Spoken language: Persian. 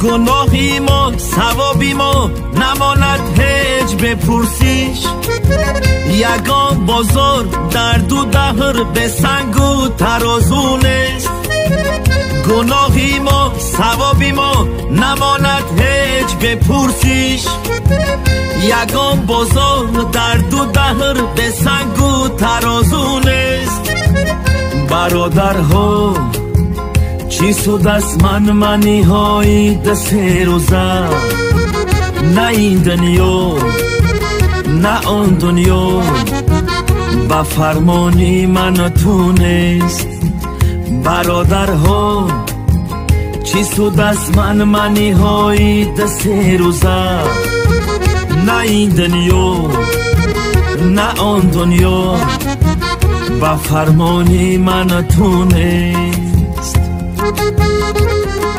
گناهی ما ثوابی ما نماند هیچ بپرسیش. یگان بازار در دو دهر به سنگ و ترازو نیست. گناهی ما ثوابی ما نماند هیچ بپرسیش. یگان بازار در دو دهر به سنگ و ترازو نیست. برادرها چی سود از منی های دست روزه، نه این دنیا نه آن دنیا با فرمانی من تو نیست. برادرها چی سود از منی های دست روزه، نه این دنیا نه آن دنیا با فرمانی من تو نیست.